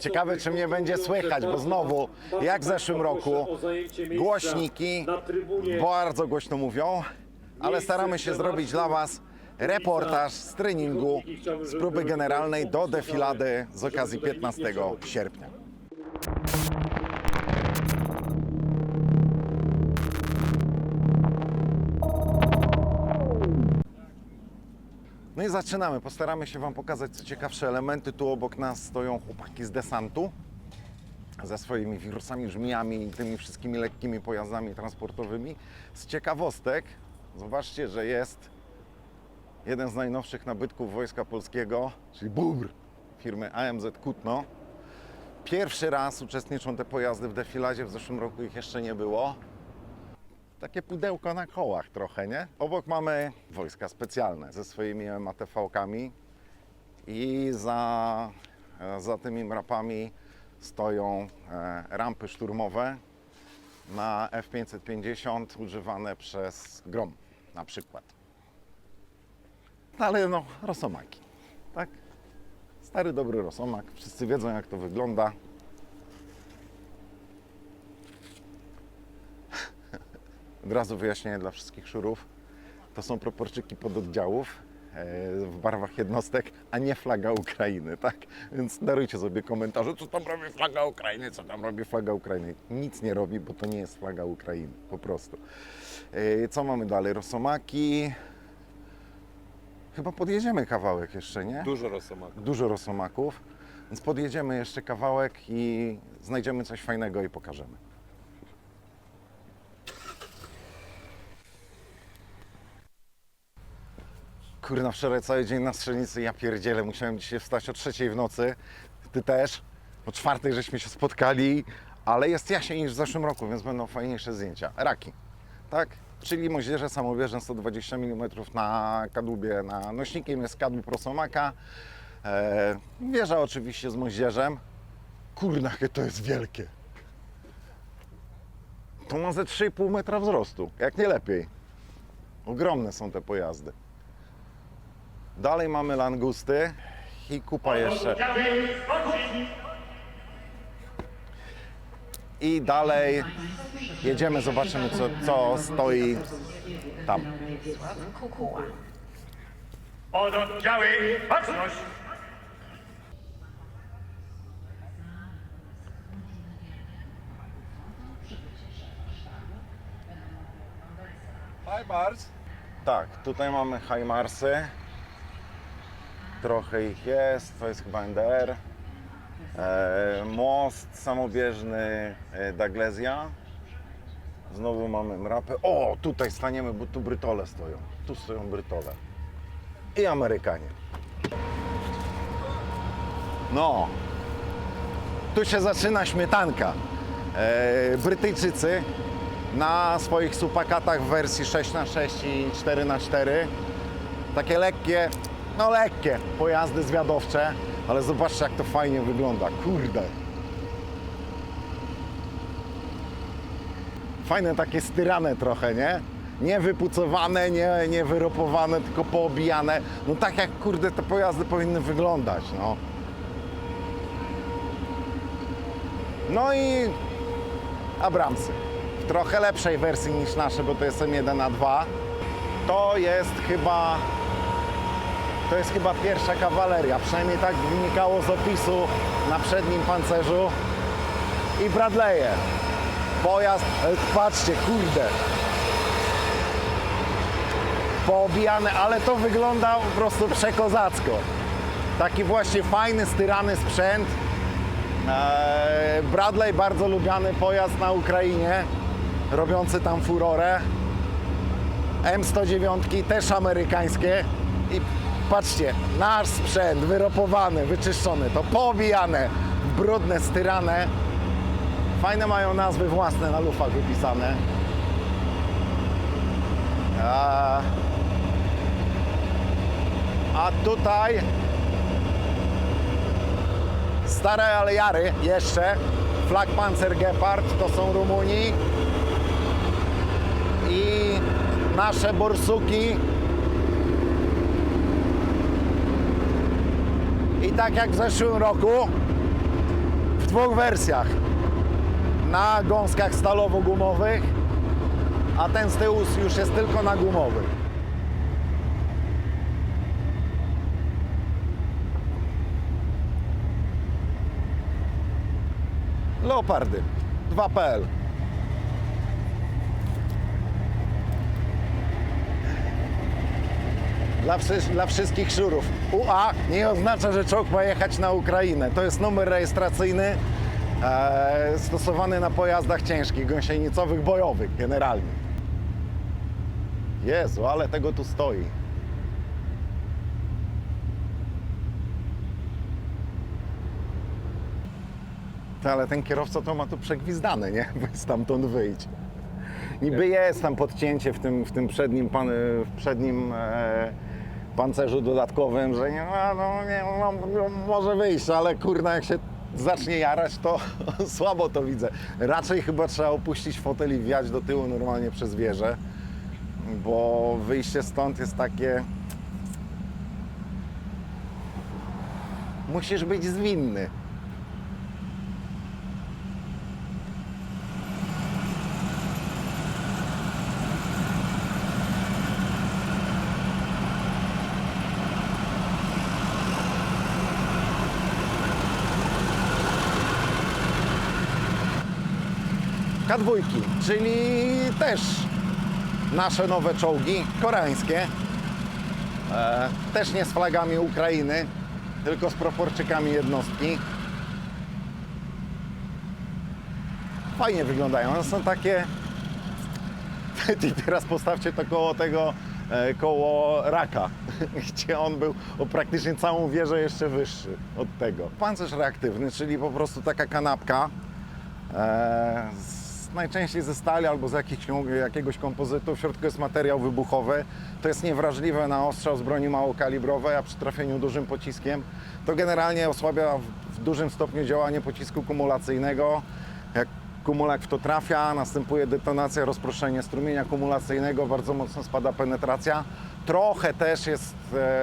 Ciekawe, czy mnie będzie słychać, bo znowu, jak w zeszłym roku, głośniki bardzo głośno mówią, ale staramy się zrobić dla Was reportaż z treningu, z próby generalnej do defilady z okazji 15 sierpnia. No i zaczynamy. Postaramy się Wam pokazać co ciekawsze elementy. Tu obok nas stoją chłopaki z desantu ze swoimi wirusami, żmijami i tymi wszystkimi lekkimi pojazdami transportowymi. Z ciekawostek, zobaczcie, że jest jeden z najnowszych nabytków Wojska Polskiego, czyli Bóbr firmy AMZ Kutno. Pierwszy raz uczestniczą te pojazdy w defiladzie, w zeszłym roku ich jeszcze nie było. Takie pudełko na kołach trochę, nie? Obok mamy wojska specjalne ze swoimi MATV-kami i za tymi mrapami stoją rampy szturmowe na F-550 używane przez GROM na przykład. Ale no, rosomaki, tak? Stary, dobry rosomak. Wszyscy wiedzą, jak to wygląda. Od razu wyjaśnienie dla wszystkich szurów. To są proporczyki pododdziałów w barwach jednostek, a nie flaga Ukrainy, tak? Więc darujcie sobie komentarze, co tam robi flaga Ukrainy, co tam robi flaga Ukrainy. Nic nie robi, bo to nie jest flaga Ukrainy, po prostu. Co mamy dalej? Rosomaki. Chyba podjedziemy kawałek jeszcze, nie? Dużo rosomaków. Dużo rosomaków, więc podjedziemy jeszcze kawałek i znajdziemy coś fajnego i pokażemy. Kurna, wczoraj cały dzień na strzelnicy, ja pierdzielę, musiałem dzisiaj wstać o 3 w nocy, Ty też, o 4 żeśmy się spotkali, ale jest jaśniej niż w zeszłym roku, więc będą fajniejsze zdjęcia. Raki, tak? Czyli moździerze samobieżne 120 mm na kadłubie, na nośnikiem jest kadłub rosomaka, wieża oczywiście z moździerzem. Kurna, jakie to jest wielkie! To ma ze 3,5 metra wzrostu, jak nie lepiej. Ogromne są te pojazdy. Dalej mamy langusty i kupa jeszcze. I dalej jedziemy, zobaczymy co stoi tam. Oddziały, baczność! HIMARS. Tak, tutaj mamy HIMARSy. Trochę ich jest, to jest chyba NDR. Most samobieżny Daglezja. Znowu mamy mrapy. O, tutaj staniemy, bo tu Brytole stoją. Tu stoją Brytole. I Amerykanie. No, tu się zaczyna śmietanka. Brytyjczycy na swoich supakatach w wersji 6x6 i 4x4 takie lekkie, no lekkie pojazdy zwiadowcze, ale zobaczcie, jak to fajnie wygląda, kurde. Fajne takie styrane trochę, nie? Nie wypucowane, nie wyropowane, tylko poobijane. No tak jak, kurde, te pojazdy powinny wyglądać, no. No i Abramsy. W trochę lepszej wersji niż nasze, bo to jest M1A2. To jest chyba pierwsza kawaleria, przynajmniej tak wynikało z opisu na przednim pancerzu. I Bradley'e. Pojazd, patrzcie, kurde. Poobijane, ale to wygląda po prostu przekozacko. Taki właśnie fajny, styrany sprzęt. Bradley, bardzo lubiany pojazd na Ukrainie, robiący tam furorę. M109 też amerykańskie. I patrzcie, nasz sprzęt wyropowany, wyczyszczony, to poobijane, brudne, styrane. Fajne mają nazwy własne na lufach wypisane. A tutaj stare ale jary jeszcze. Flakpanzer Gepard to są Rumuni. I nasze borsuki. I tak jak w zeszłym roku w dwóch wersjach. Na gąskach stalowo-gumowych, a ten z tyłu już jest tylko na gumowych. Leopardy 2.pl. Dla wszystkich szurów. UA nie oznacza, że czołg ma jechać na Ukrainę. To jest numer rejestracyjny stosowany na pojazdach ciężkich, gąsienicowych, bojowych generalnie. Jezu, ale tego tu stoi. Ale ten kierowca to ma tu przegwizdane, nie? By stamtąd wyjść. Niby jest tam podcięcie w tym przednim pancerzu dodatkowym, że nie, może wyjść, ale kurna, jak się zacznie jarać, to słabo to widzę. Raczej chyba trzeba opuścić fotel i wjechać do tyłu normalnie przez wieżę, bo wyjście stąd jest takie... Musisz być zwinny. K2, czyli też nasze nowe czołgi, koreańskie, też nie z flagami Ukrainy, tylko z proporczykami jednostki. Fajnie wyglądają, one są takie... I teraz postawcie to koło tego, koło raka, gdzie on był o praktycznie całą wieżę jeszcze wyższy od tego. Pancerz reaktywny, czyli po prostu taka kanapka, najczęściej ze stali albo z jakiegoś kompozytu. W środku jest materiał wybuchowy. To jest niewrażliwe na ostrzał z broni małokalibrowej, a przy trafieniu dużym pociskiem to generalnie osłabia w dużym stopniu działanie pocisku kumulacyjnego. Jak kumulak w to trafia, następuje detonacja, rozproszenie strumienia kumulacyjnego, bardzo mocno spada penetracja. Trochę też jest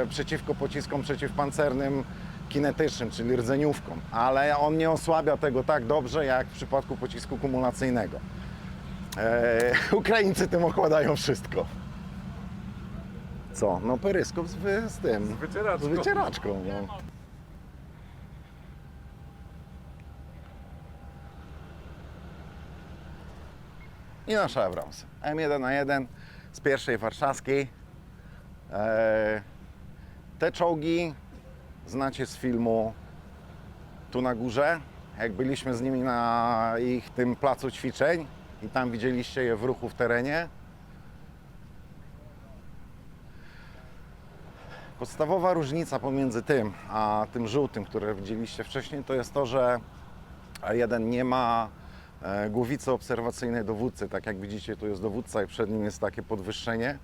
przeciwko pociskom przeciwpancernym kinetycznym, czyli rdzeniówką, ale on nie osłabia tego tak dobrze, jak w przypadku pocisku kumulacyjnego. Ukraińcy tym okładają wszystko. Co? No peryskop z tym. Z wycieraczką. No. I nasz Abrams. M1A1 z pierwszej warszawskiej. Te czołgi znacie z filmu Tu na górze, jak byliśmy z nimi na ich tym placu ćwiczeń i tam widzieliście je w ruchu w terenie. Podstawowa różnica pomiędzy tym a tym żółtym, które widzieliście wcześniej, to jest to, że A1 nie ma głowicy obserwacyjnej dowódcy. Tak jak widzicie, tu jest dowódca i przed nim jest takie podwyższenie.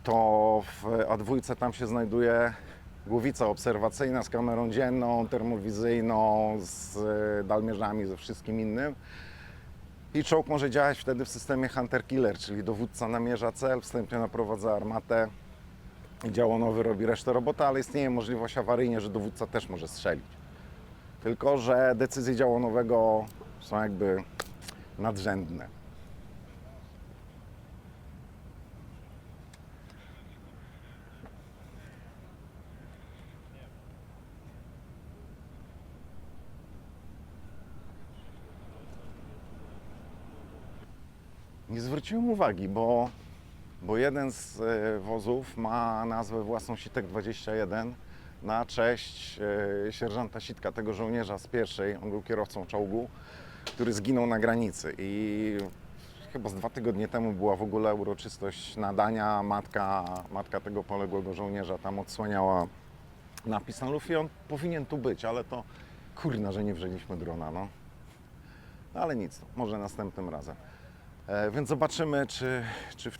To w A2 tam się znajduje głowica obserwacyjna z kamerą dzienną, termowizyjną, z dalmierzami, ze wszystkim innym. I czołg może działać wtedy w systemie Hunter-Killer, czyli dowódca namierza cel, wstępnie naprowadza armatę i działonowy robi resztę roboty, ale istnieje możliwość awaryjnie, że dowódca też może strzelić. Tylko że decyzje działonowego są jakby nadrzędne. Nie zwróciłem uwagi, bo jeden z wozów ma nazwę własną Sitek 21 na cześć sierżanta Sitka, tego żołnierza z pierwszej. On był kierowcą czołgu, który zginął na granicy i chyba z 2 tygodnie temu była w ogóle uroczystość nadania. Matka tego poległego żołnierza tam odsłaniała napis na lufie. On powinien tu być, ale to kurna, że nie wzięliśmy drona, no. Ale nic, może następnym razem. Więc zobaczymy, czy w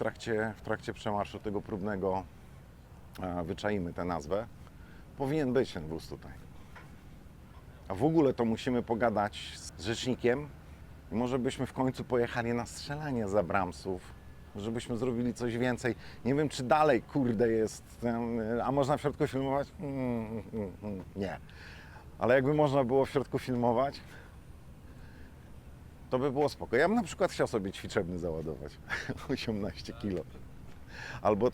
trakcie przemarszu tego próbnego wyczaimy tę nazwę. Powinien być ten wóz tutaj. A w ogóle to musimy pogadać z rzecznikiem i może byśmy w końcu pojechali na strzelanie z Abramsów. Może byśmy zrobili coś więcej. Nie wiem, czy dalej, kurde, jest... A można w środku filmować? Nie. Ale jakby można było w środku filmować, To by było spoko. Ja bym na przykład chciał sobie ćwiczebny załadować. 18 kilo. Albo,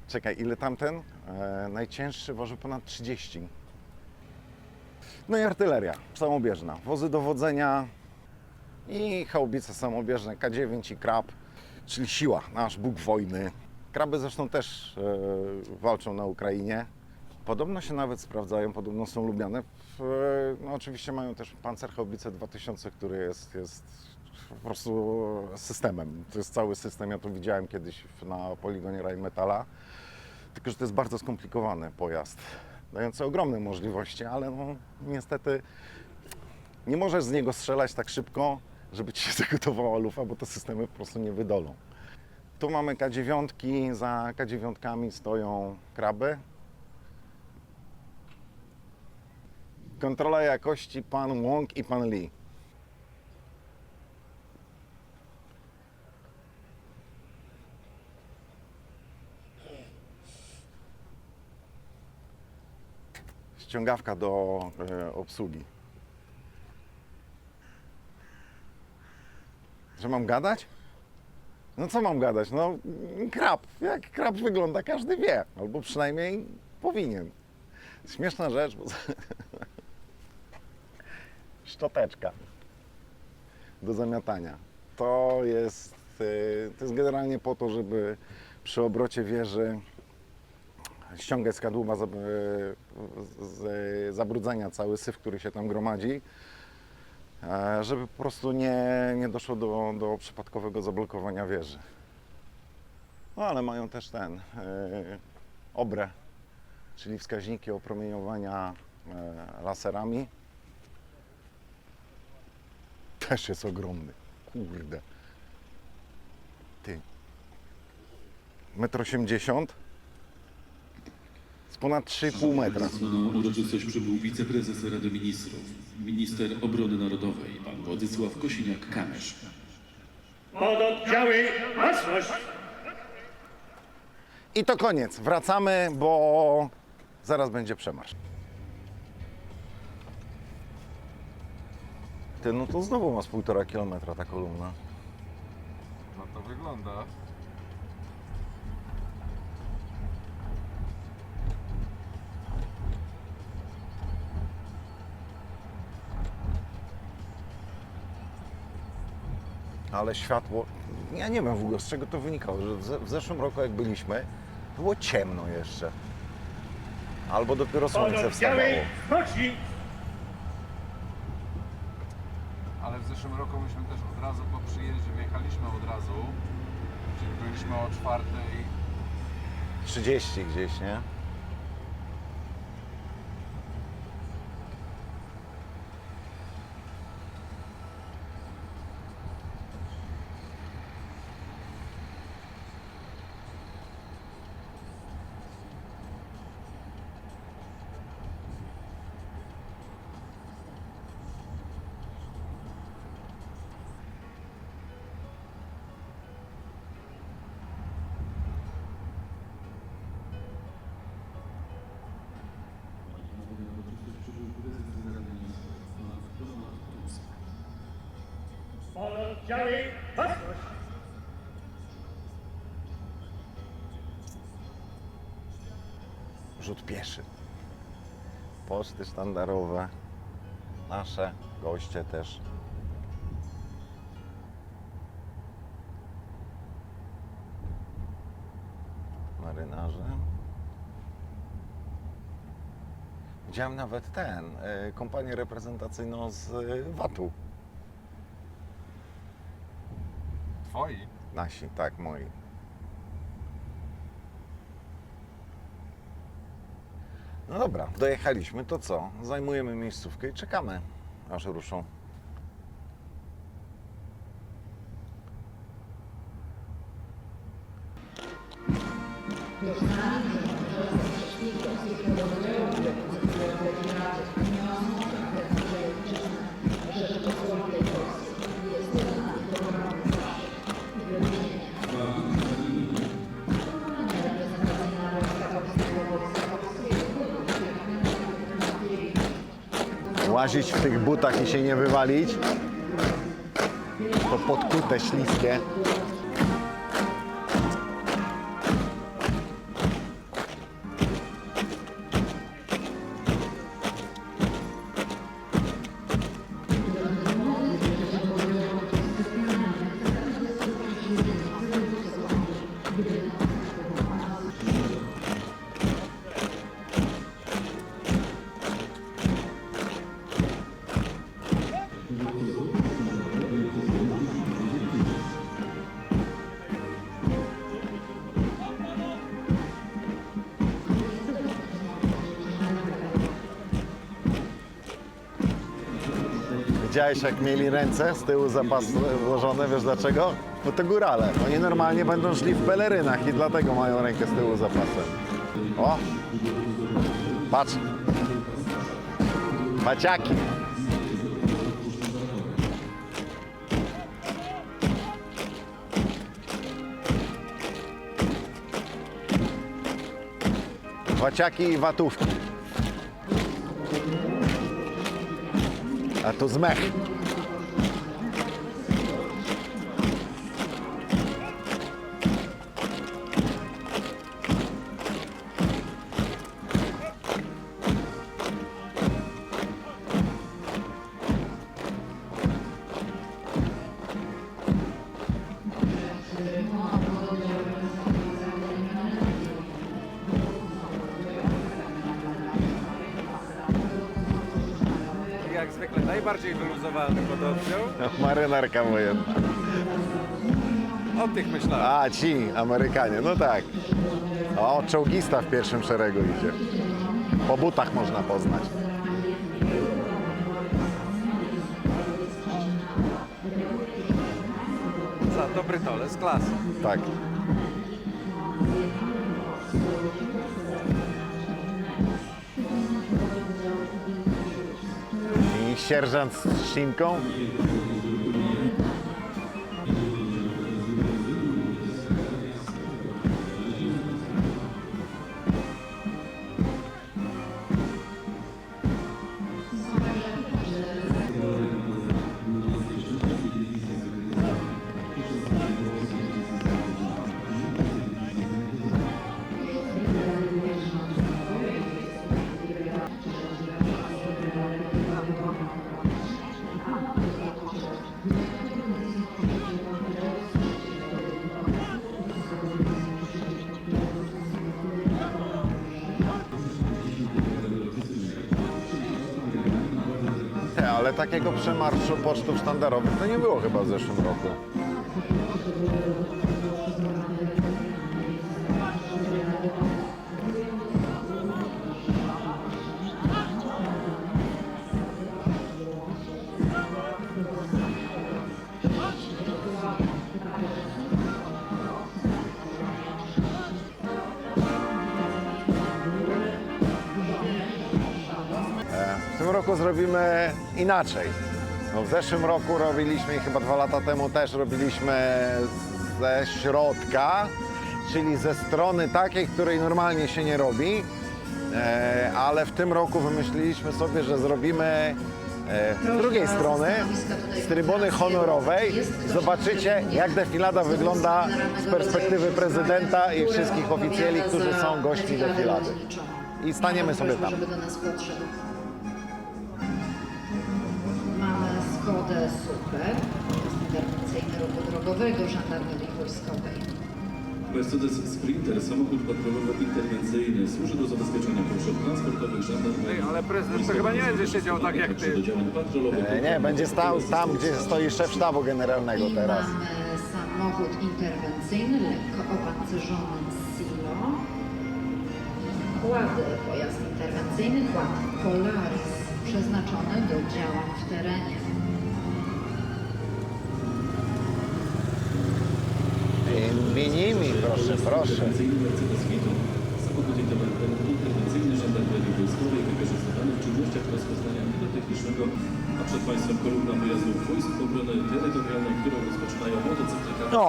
czekaj, ile tamten? Najcięższy waży ponad 30. No i artyleria samobieżna. Wozy dowodzenia i haubice samobieżne K9 i Krab, czyli siła, nasz Bóg wojny. Kraby zresztą też walczą na Ukrainie. Podobno się nawet sprawdzają, podobno są lubiane. No oczywiście mają też Panzerhaubicę 2000, który jest po prostu systemem. To jest cały system, ja to widziałem kiedyś na poligonie Rheinmetalla. Tylko że to jest bardzo skomplikowany pojazd, dający ogromne możliwości, ale no, niestety nie możesz z niego strzelać tak szybko, żeby ci się zagotowała lufa, bo te systemy po prostu nie wydolą. Tu mamy K9, za K9 stoją kraby. Kontrola jakości pan Wong i pan Lee. Ściągawka do obsługi. Że mam gadać? No co mam gadać? No krab. Jak krab wygląda, każdy wie. Albo przynajmniej powinien. Śmieszna rzecz, bo szczoteczka do zamiatania. To jest generalnie po to, żeby przy obrocie wieży ściągać z kadłuba z zabrudzenia cały syf, który się tam gromadzi, żeby po prostu nie doszło do przypadkowego zablokowania wieży. No ale mają też obrę, czyli wskaźniki opromieniowania laserami. Też jest ogromny. Kurde. Ty. 1,80 m. Z ponad 3,5 metra. Na uroczystość przybył wiceprezes Rady Ministrów, minister obrony narodowej, pan Władysław Kosiniak-Kamysz. Pododdziały, baczność! I to koniec. Wracamy, bo zaraz będzie przemarsz. Ty, no to znowu ma z 1,5 kilometra ta kolumna. No to wygląda. Ale światło, ja nie wiem w ogóle z czego to wynikało, że w zeszłym roku jak byliśmy, było ciemno jeszcze. Albo dopiero słońce wstawało. Pododdziały, skoczni! Ale w zeszłym roku myśmy też od razu po przyjeździe wjechaliśmy od razu. Czyli byliśmy o 4:00. 30 gdzieś, nie? Pododdziały, baczność! Rzut pieszy. Posty sztandarowe. Nasze goście też. Marynarze. Widziałem nawet kompanię reprezentacyjną z VAT-u. Twoi? Nasi, tak, moi. No dobra, dojechaliśmy, to co? Zajmujemy miejscówkę i czekamy, aż ruszą. Łazić w tych butach i się nie wywalić. To podkute, śliskie. Widziałeś, jak mieli ręce z tyłu zapas włożone, wiesz dlaczego? Bo to górale. Oni normalnie będą szli w pelerynach i dlatego mają rękę z tyłu zapasem. O! Patrz! Paciaki! Paciaki i watówki. A tu zmech. Jak zwykle najbardziej wyluzowany pod opcją. Marynarka wojenna. O tych myślałem. A, ci Amerykanie, no tak. O, czołgista w pierwszym szeregu idzie. Po butach można poznać. Za dobry tole z klasy. Tak. I sierżant z trzcinką. Ale takiego przemarszu pocztów sztandarowych to nie było chyba w zeszłym roku. W tym roku zrobimy inaczej. No w zeszłym roku robiliśmy, i chyba 2 lata temu też robiliśmy ze środka, czyli ze strony takiej, której normalnie się nie robi, ale w tym roku wymyśliliśmy sobie, że zrobimy z drugiej strony, z trybuny honorowej. Zobaczycie, jak defilada wygląda z perspektywy prezydenta i wszystkich oficjeli, którzy są gośćmi defilady. I staniemy sobie tam. Żeby do nas podszedł. Mamy Skodę Super, interwencyjny ruchu drogowego Żandarmerii Wojskowej. Mercedes Sprinter, samochód patrolowo-interwencyjny, służy do zabezpieczenia potrzeb transportowych żandarmerii. Ej, ale prezydent to chyba nie będzie siedział tak jak ty. Do działań patrolowych. Nie, będzie stał tam, gdzie stoi szef sztabu generalnego I teraz. mamy samochód interwencyjny, lekko opancerzony silo. Kład, pojazd interwencyjny, kład Polaris, przeznaczony do działań w terenie. Minimi, proszę, proszę. Interwencyjny Mercedes Vito, samochód interwencyjny żandarmerii wojskowej, wykorzystywany w czynnościach rozpoznania pyrotechnicznego, a przed Państwem kolumna pojazdów Wojsk Obrony Terytorialnej, którą rozpoczynają motocykle kartki. No,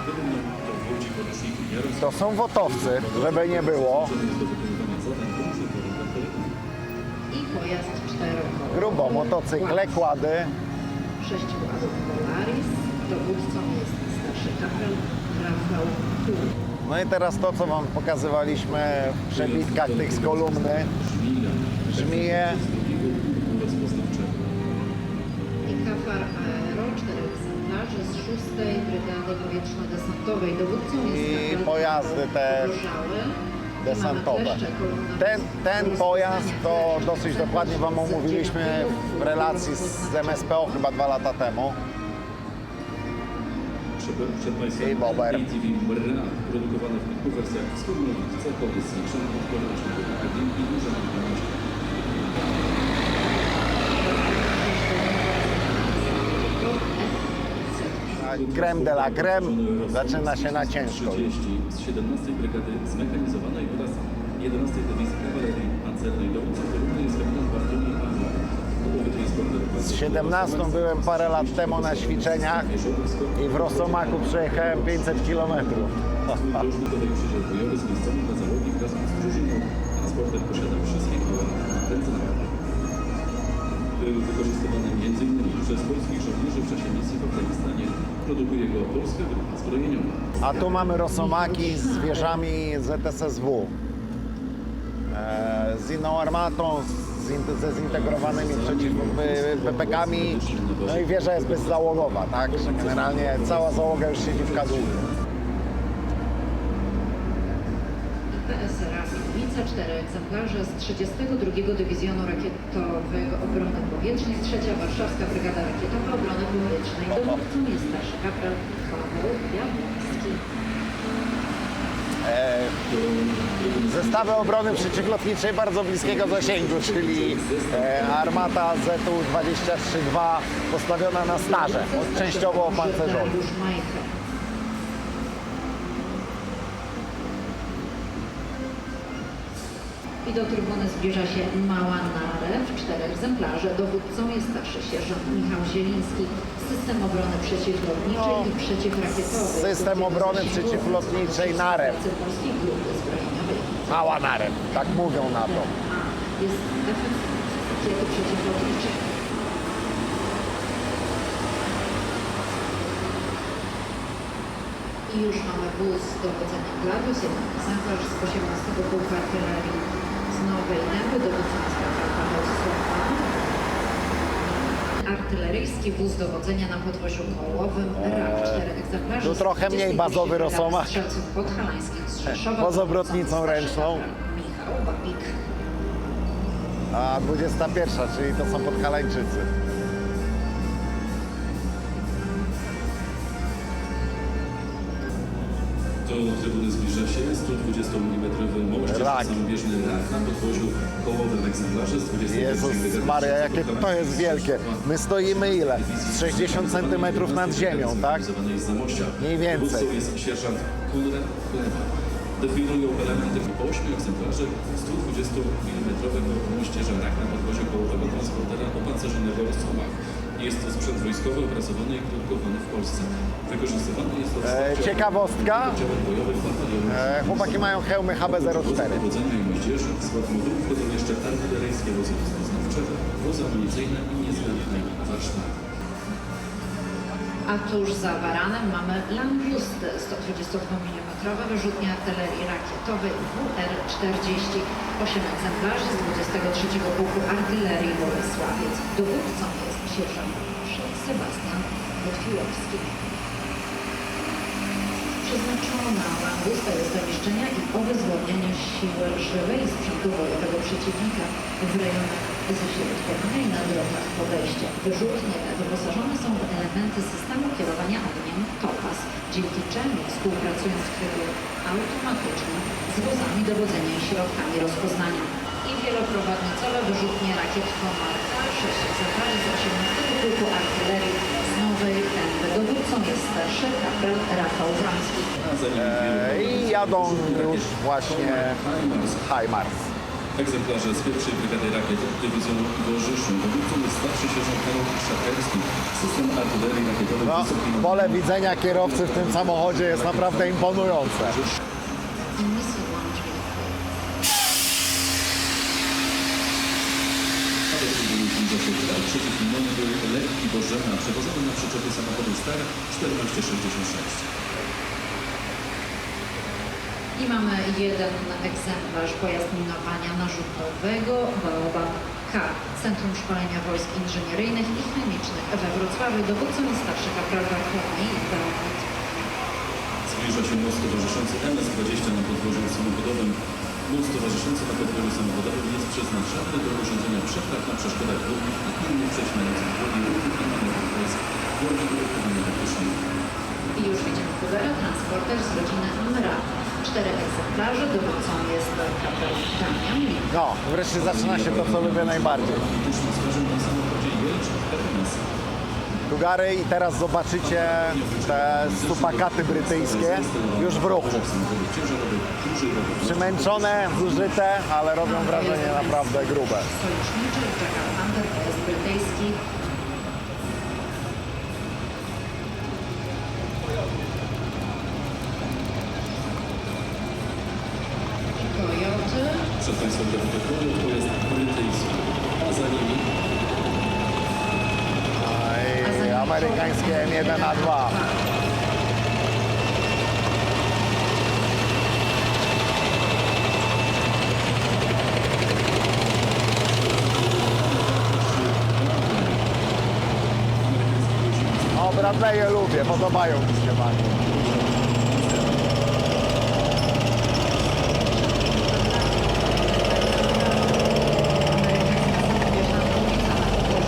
Będą to wodzi porucznik Jarosław. to są wotowcy, żeby nie było. Do wykonywania zadań pomocy terytorialnej. I pojazd czterokołowy. Grubo, motocykle, kłady. 6 Polaris. Dowódcą jest starszy kapral Rafał Tuł. No i teraz to, co Wam pokazywaliśmy w przebitkach tych z kolumny. Żmije. I Kafar Aero, 4 egzemplarze z 6 Brygady Powietrzno-Desantowej. Dowódcą jest I kapral pojazdy te Gorzały. desantowe. I mamy kleszcze, kolumna Ten pojazd to dosyć dokładnie Wam omówiliśmy w relacji z MSPO chyba 2 lata temu. Przed Państwem I Bober. ATV Mra, produkowane w kilku wersjach wspólnie z całkowicie zwiększonym odpornością do utrudnień i dużą mobilnością. Creme de la creme zaczyna się na ciężko. 30 z 17 Brygady Zmechanizowanej oraz 11 Dywizji Kawalerii Pancernej. Dowódcą kolumny jest kapitan Bartłomiej Arno. Połowy transporter Z 17 byłem parę lat temu na ćwiczeniach i w Rosomaku przejechałem 500 km. Różnikowej przydział bojowy z miejscami dla załogi wraz z drużyną. Transporter posiada wszystkie koła napędzane. Był wykorzystywany m.in. przez polskich żołnierzy w czasie misji w Afganistanie. Produkuje go Polska Grupa Zbrojeniowa. A tu mamy Rosomaki z wieżami ZSSW. Z inną armatą, ze zintegrowanymi PPK-ami. No i wieża jest bezzałogowa, tak? Że generalnie cała załoga już siedzi w kadłubie. PS Rakietnica, 4 egzemplarze z 32 Dywizjonu Rakietowego Obrony Powietrznej, 3 Warszawska Brygada Rakietowa Obrony Powietrznej. Dowódcą jest starszy kapral Paweł Jabłoński. Zestawy obrony przeciwlotniczej bardzo bliskiego zasięgu, czyli armata ZU-23-2 postawiona na starze, częściowo opancerzona. Dariusz Majka. I do trybuny zbliża się mała narew, 4 egzemplarze. Dowódcą jest starszy sierżant Michał Zieliński. System obrony przeciwlotniczej i przeciwrakietowej. System obrony przeciwlotniczej narew. Polskiej Grupy Zbrojeniowej. Mała narew, tak mówią na to. A jest efekt rakiety przeciwlotniczej. I już mamy wóz dowodzenia Gladius, jeden egzemplarz z 18 Pułku Artylerii z Nowej Nęby, dowódcą jest kapral Paweł Sowa. Artyleryjski wóz dowodzenia na podwoziu kołowym RAF, 4 egzemplarze. Tu trochę mniej bazowy Rosomak. Strzelców podhalańskich z Rzeszowa. Poza obrotnicą ręczną. Michał Babik. A 21, czyli to są Podhalańczycy. Do trybuny zbliża się 120 mm moście Rak. samobieżny rak na podwoziu kołowym egzemplarze z 20 Jezus Maria, jakie to jest wielkie. My stoimy ile? Z 60 cm nad ziemią, tak? Mniej więcej. Dowódcą jest sierżant Konrad Chleba. Definują elementy po 8 egzemplarzy 120 mm moździerza rak na podwoziu kołowego transportera opancerzonego Rosomach. Jest to sprzęt wojskowy opracowany i produkowany w Polsce. Wykorzystywany jest do wsparcia Ciekawostka. oddziałów bojowych batalionów. Chłopaki mają hełmy HB04. Dowodzenia i moździerzy w skład modułów wchodzą jeszcze artyleryjskie wozy rozpoznawcze, wozy amunicyjne i niezbędne warsztaty. A tuż za Baranem mamy Langusty 122 mm wyrzutnie artylerii rakietowej WR-40. 8 egzemplarzy z 23 Pułku Artylerii Bolesławiec. Dowódcą jest sierżant Sebastian Botwiłowski. Przeznaczona Langusta jest do niszczenia i obezwładniania siły żywej i sprzętu bojowego przeciwnika w rejonach ześrodkowania i na drogach podejścia. Wyrzutnie te wyposażone są w elementy systemu kierowania ogniem TOPAS, dzięki czemu współpracują w trybie automatycznym z wozami dowodzenia i środkami rozpoznania. I wieloprowadnicowe wyrzutnie rakiet Komarka, 6 egzemplarzy z 18 Pułku Artylerii z Nowej Nęby. Dowódcą jest starszy kapral Rafał Wroński. I jadą już właśnie HIMARS. Egzemplarze z pierwszej Brygady Rakiet Dywizjonu Gorzyszyn. Dowódcą jest starszy sierżant Karol Szakerski. System artylerii rakietowej No, wysokiej pole widzenia kierowcy w tym samochodzie jest naprawdę imponujące. I misję łączy. przeciwlinowy lekki Bożena przewożony na przyczepie samochodu Star 1466. I mamy jeden egzemplarz pojazd minowania narzutowego Baobab K. Centrum Szkolenia Wojsk Inżynieryjnych i Chemicznych we Wrocławiu. Dowódcą jest starszy kapral Bartłomiej Dawid. Zbliża się most towarzyszący MS-20 na podwórzu samochodowym. Most towarzyszący na podwórzu samochodowym jest przeznaczony do urządzenia przepraw na przeszkodach głównych i innych przecinających drogi ruchu i manewrów wojsk wojsk uruchomienia taktycznego. I już widzimy Kugera, transporter z rodziny MRA. 4 egzemplarze, dowódcą jest kapral Damian Lik. No, wreszcie zaczyna się to, co lubię najbardziej. Taktycznym zważem na samochodzie Jelcz RMS. Tugary i teraz zobaczycie te supakaty brytyjskie już w ruchu. Samochody ciężarowe, duży rower. Przymęczone, zużyte, ale robią wrażenie naprawdę grube. Sojuszniczy Jackal Hunter, pojazd brytyjski. Toyoty. Przed Państwem debiutował pojazd brytyjski, a za nimi I amerykańskie M1A2. O, Bradley'e lubię, podobają mi się bardzo.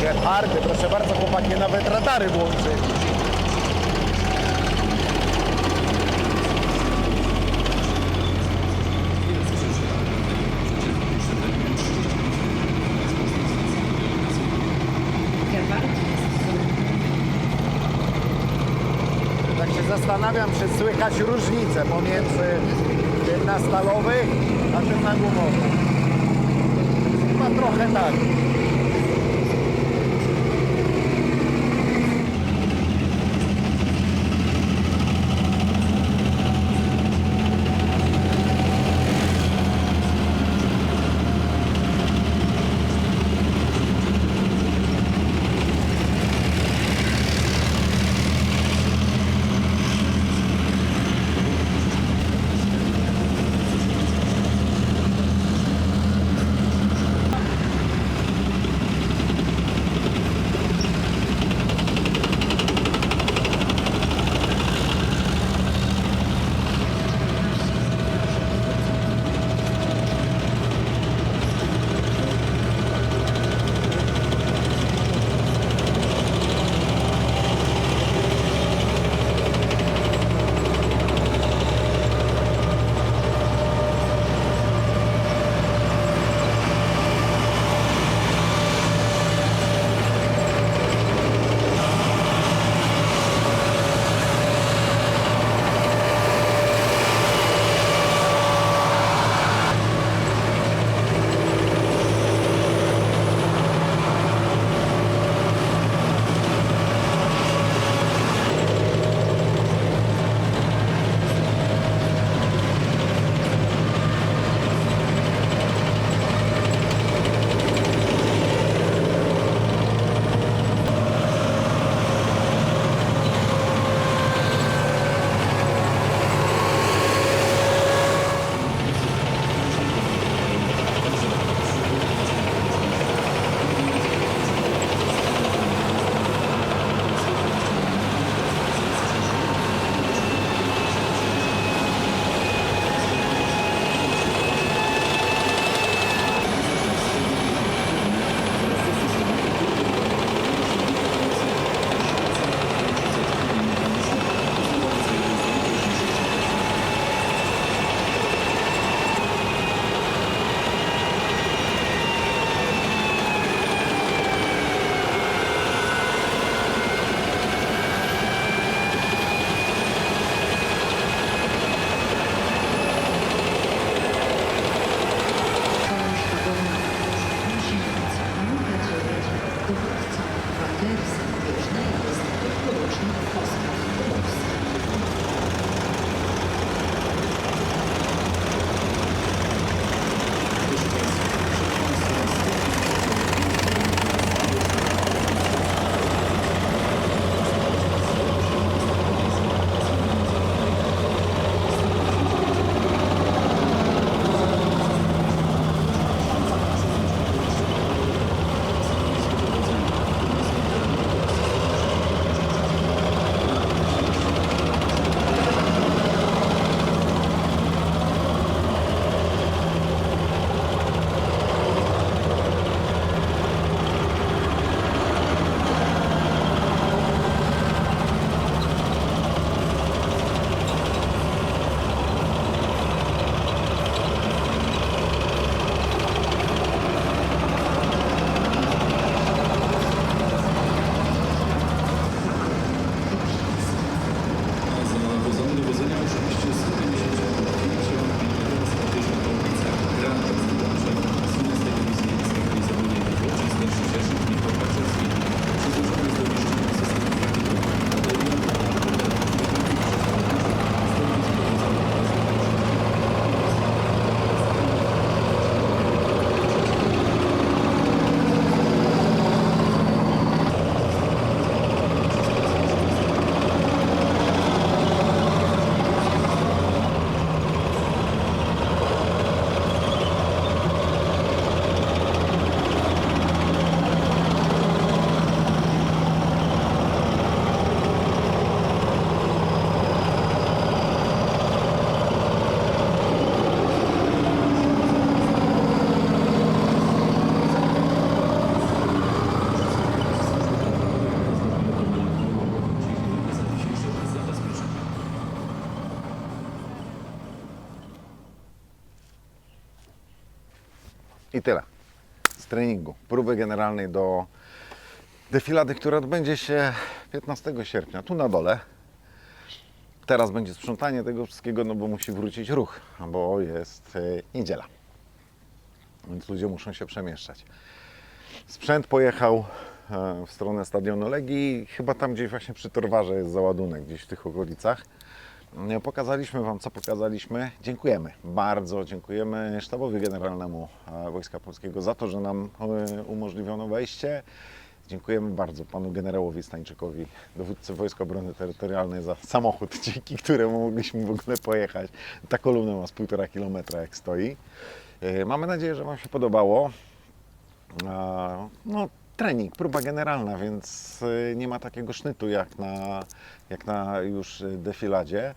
Gepardy, proszę bardzo, chłopaki nawet radary włączyli. Gepard jest Tak się zastanawiam, czy słychać różnicę pomiędzy tym na stalowych, a tym na gumowych. Chyba trochę tak. I tyle z treningu. Próby generalnej do defilady, która odbędzie się 15 sierpnia, tu na dole. Teraz będzie sprzątanie tego wszystkiego, no bo musi wrócić ruch, bo jest niedziela. Więc ludzie muszą się przemieszczać. Sprzęt pojechał w stronę stadionu Legii. Chyba tam gdzieś właśnie przy Torwarze jest załadunek, gdzieś w tych okolicach. Pokazaliśmy Wam, co pokazaliśmy. Dziękujemy. Bardzo dziękujemy sztabowi generalnemu Wojska Polskiego za to, że nam umożliwiono wejście. Dziękujemy bardzo panu generałowi Stańczykowi, dowódcy Wojsk Obrony Terytorialnej, za samochód, dzięki któremu mogliśmy w ogóle pojechać. Ta kolumna ma z 1,5 kilometra, jak stoi. Mamy nadzieję, że Wam się podobało. No, trening, próba generalna, więc nie ma takiego sznytu jak na już defiladzie,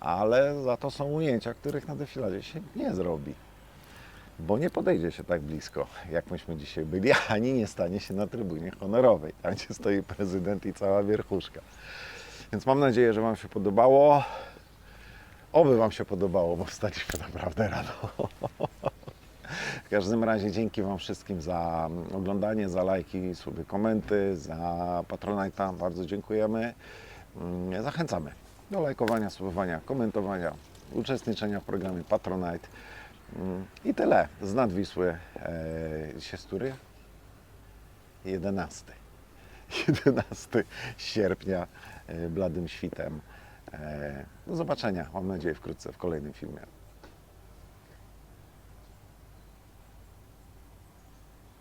ale za to są ujęcia, których na defiladzie się nie zrobi. Bo nie podejdzie się tak blisko, jak myśmy dzisiaj byli, ani nie stanie się na trybunie honorowej, tam gdzie stoi prezydent i cała wierchuszka. Więc mam nadzieję, że Wam się podobało. Oby Wam się podobało, bo wstaliśmy naprawdę rano. W każdym razie dzięki Wam wszystkim za oglądanie, za lajki, suby, komenty, za Patronite'a. Bardzo dziękujemy. Zachęcamy do lajkowania, subowania, komentowania, uczestniczenia w programie Patronite. I tyle. Z nad Wisły. Dzisiaj z który? 11 sierpnia, bladym świtem. Do zobaczenia, mam nadzieję, wkrótce w kolejnym filmie.